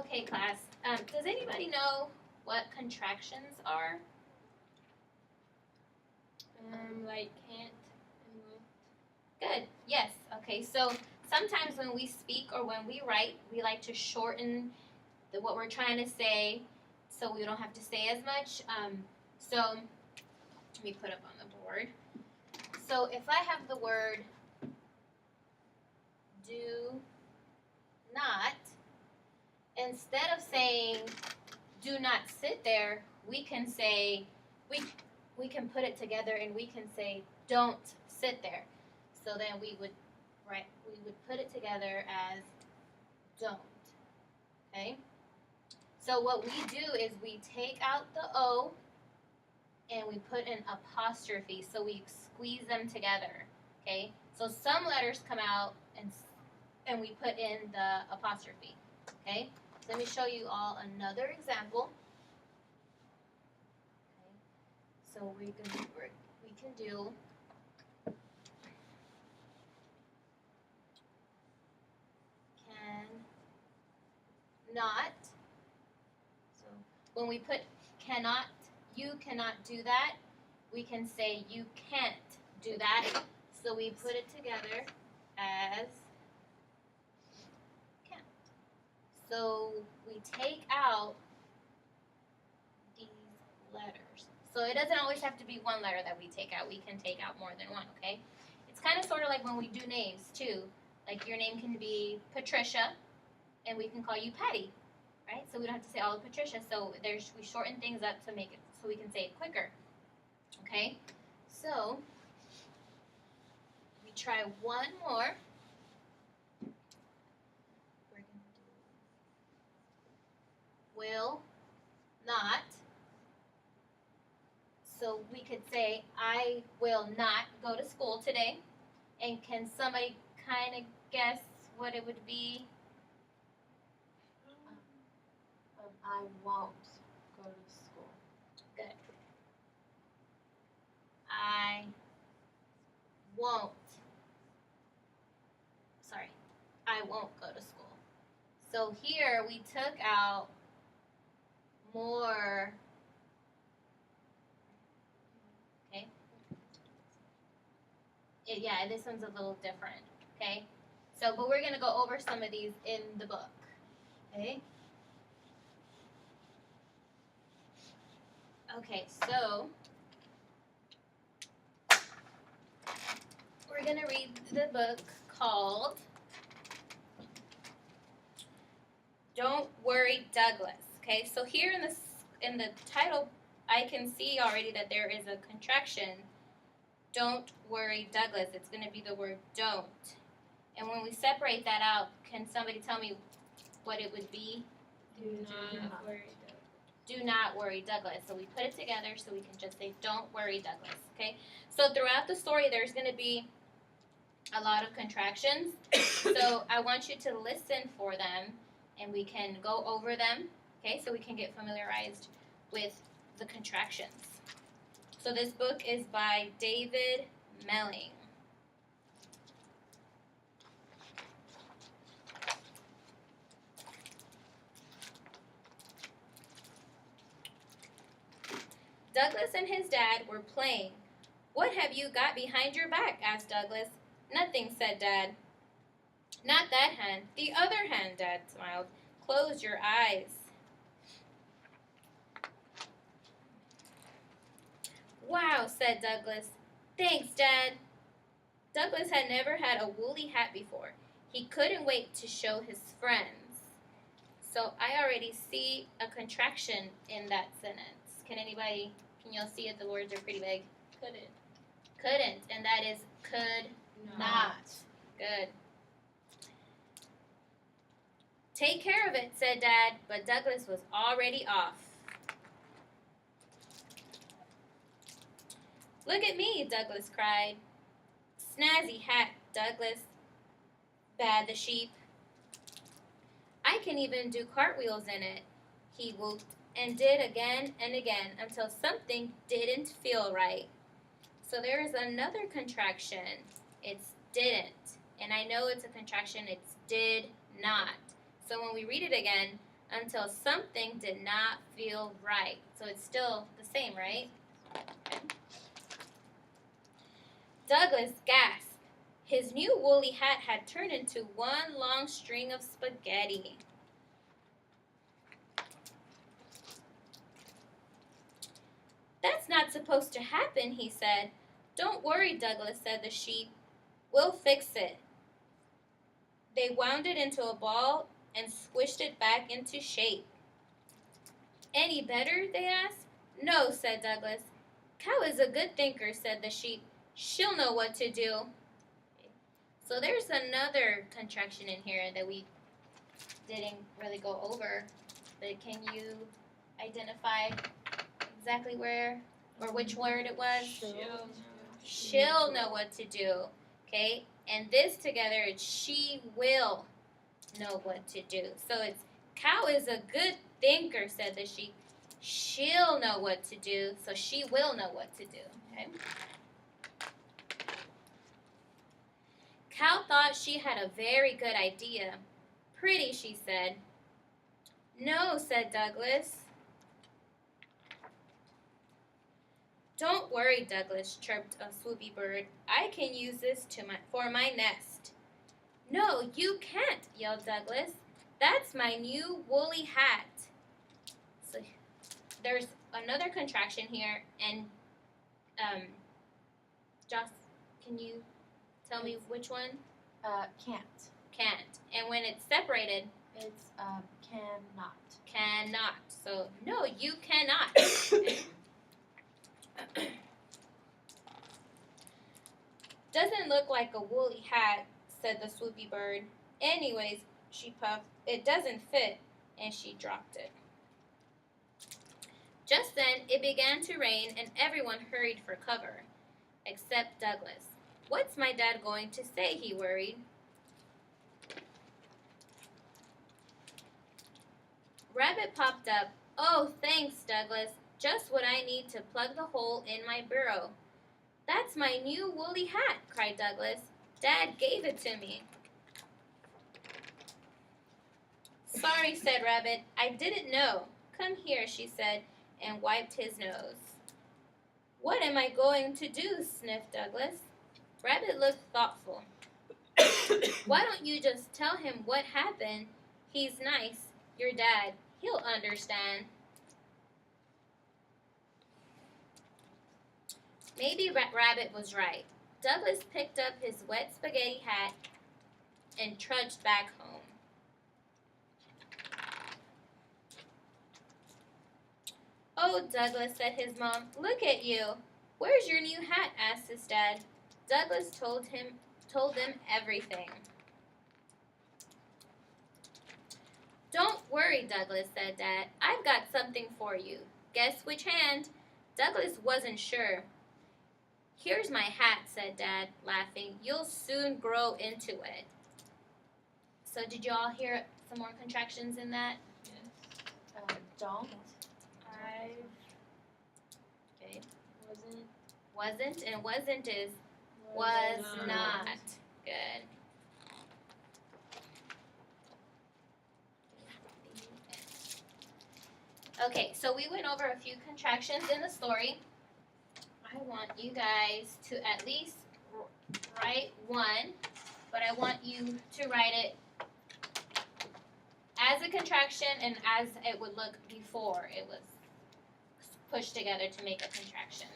Okay, class. Does anybody know what contractions are? Like can't and won't. Good. Yes. Okay. So sometimes when we speak or when we write, we like to shorten what we're trying to say, so we don't have to say as much. So let me put up on the board. So if I have the word do not, instead of saying do not sit there, we can say we can put it together and we can say don't sit there. So then we would put it together as don't. Okay? So what we do is we take out the O and we put an apostrophe. So we squeeze them together. Okay? So some letters come out and we put in the apostrophe. Okay? So let me show you all another example. Okay? So we can do cannot. So when we put cannot, you cannot do that, we can say you can't do that. So we put it together as can't. So we take out these letters. So it doesn't always have to be one letter that we take out. We can take out more than one, okay? It's kind of sort of like when we do names too. Like your name can be Patricia, and we can call you Patty, right? So we don't have to say all of Patricia. So we shorten things up to make it so we can say it quicker. Okay? So we try one more. We're gonna do will not. So we could say I will not go to school today. And can somebody kind of guess what it would be? I won't go to school. Good. I won't. Sorry. I won't go to school. So here we took out more. Okay. Yeah, this one's a little different. Okay. So, but we're going to go over some of these in the book. Okay. Okay, so we're going to read the book called Don't Worry, Douglas. Okay, so here in the title, I can see already that there is a contraction. Don't worry, Douglas. It's going to be the word don't. And when we separate that out, can somebody tell me what it would be? Do not worry. Do not worry, Douglas. So we put it together so we can just say, don't worry, Douglas. Okay? So throughout the story, there's going to be a lot of contractions. So I want you to listen for them, and we can go over them, okay? So we can get familiarized with the contractions. So this book is by David Melling. Douglas and his dad were playing. What have you got behind your back? Asked Douglas. Nothing, said Dad. Not that hand. The other hand, Dad smiled. Close your eyes. Wow, said Douglas. Thanks, Dad. Douglas had never had a woolly hat before. He couldn't wait to show his friends. So I already see a contraction in that sentence. Can y'all see it? The words are pretty big. Couldn't, and that is could not. Good. Take care of it, said Dad, but Douglas was already off. Look at me, Douglas cried. Snazzy hat, Douglas, bad the sheep. I can even do cartwheels in it, he whooped, and did again and again until something didn't feel right. So there is another contraction. It's didn't. And I know it's a contraction. It's did not. So when we read it again, until something did not feel right. So it's still the same, right? Okay. Douglas gasped. His new woolly hat had turned into one long string of spaghetti. That's not supposed to happen, he said. Don't worry, Douglas, said the sheep. We'll fix it. They wound it into a ball and squished it back into shape. Any better? They asked. No, said Douglas. Cow is a good thinker, said the sheep. She'll know what to do. So there's another contraction in here that we didn't really go over. But can you identify exactly where or which word it was? She'll know what to do. Okay? And this together, it's she will know what to do. So it's cow is a good thinker, said the sheep. She'll know what to do, so she will know what to do. Okay? Cow thought she had a very good idea. Pretty, she said. No, said Douglas. Don't worry, Douglas, chirped a swoopy bird. I can use this for my nest. No, you can't, yelled Douglas. That's my new woolly hat. So there's another contraction here, and Joss, can you tell me which one? Can't. Can't. And when it's separated? It's cannot. Cannot. So, no, you cannot. Doesn't look like a woolly hat, said the swoopy bird. Anyways, she puffed, it doesn't fit, and she dropped it. Just then, it began to rain, and everyone hurried for cover, except Douglas. What's my dad going to say? He worried. Rabbit popped up. Oh, thanks, Douglas. Just what I need to plug the hole in my burrow. That's my new woolly hat, cried Douglas. Dad gave it to me. Sorry, said Rabbit. I didn't know. Come here, she said, and wiped his nose. What am I going to do? Sniffed Douglas. Rabbit looked thoughtful. Why don't you just tell him what happened? He's nice. Your dad. He'll understand. Maybe Rabbit was right. Douglas picked up his wet spaghetti hat and trudged back home. Oh, Douglas, said his mom, look at you. Where's your new hat? Asked his dad. Douglas told them everything. Don't worry, Douglas, said Dad. I've got something for you. Guess which hand? Douglas wasn't sure. Here's my hat, said Dad, laughing. You'll soon grow into it. So did you all hear some more contractions in that? Yes. Don't. I. Okay. Wasn't. Wasn't, and wasn't is was not. Good. Okay, so we went over a few contractions in the story. I want you guys to at least write one, but I want you to write it as a contraction and as it would look before it was pushed together to make a contraction.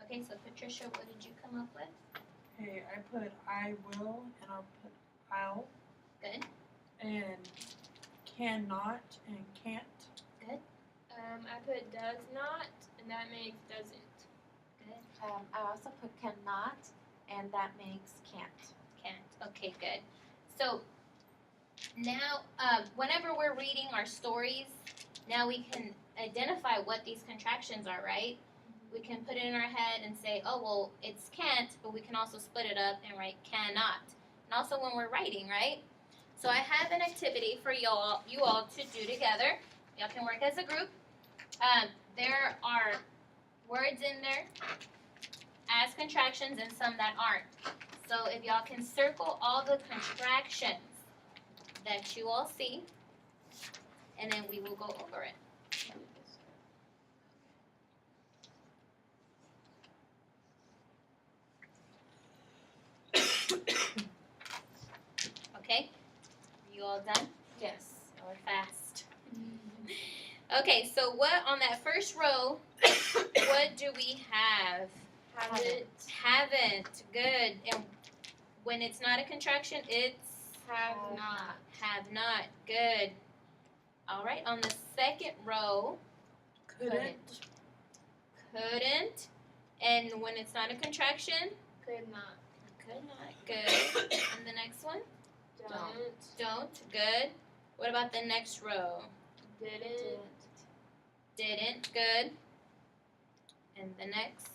Okay, so Patricia, what did you come up with? Okay, I put I will and I'll put I'll. Good. And cannot and can't. Good. I put does not, and that makes doesn't. Good. I also put cannot, and that makes can't. Can't. Okay, good. So now, whenever we're reading our stories, Now we can identify what these contractions are, right? We can put it in our head and say, oh, well, it's can't, but we can also split it up and write cannot. And also when we're writing, right? So I have an activity for you all to do together. Y'all can work as a group. There are words in there as contractions and some that aren't. So if y'all can circle all the contractions that you all see, and then we will go over it. Okay? You all done? Yes. Y'all are fast. Okay, so what on that first row, what do we have? Haven't. Haven't. Good. And when it's not a contraction, it's Have not. have not. Good. All right, on the second row, Couldn't. couldn't. And when it's not a contraction, Could not. could not. Good. And the next one, Don't. don't. Good. What about the next row? Didn't. Didn't. Good. And the next,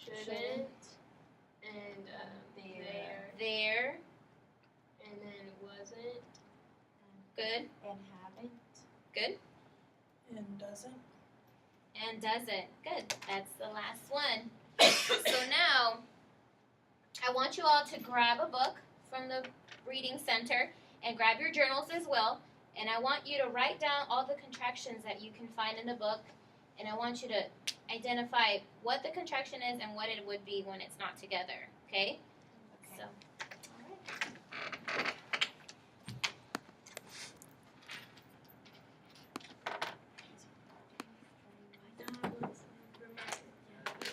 Shouldn't. And there. there. And then wasn't. Good. And haven't. Good. And doesn't. And doesn't. Good. That's the last one. So now, I want you all to grab a book from the reading center and grab your journals as well. And I want you to write down all the contractions that you can find in the book. And I want you to identify what the contraction is and what it would be when it's not together. Okay?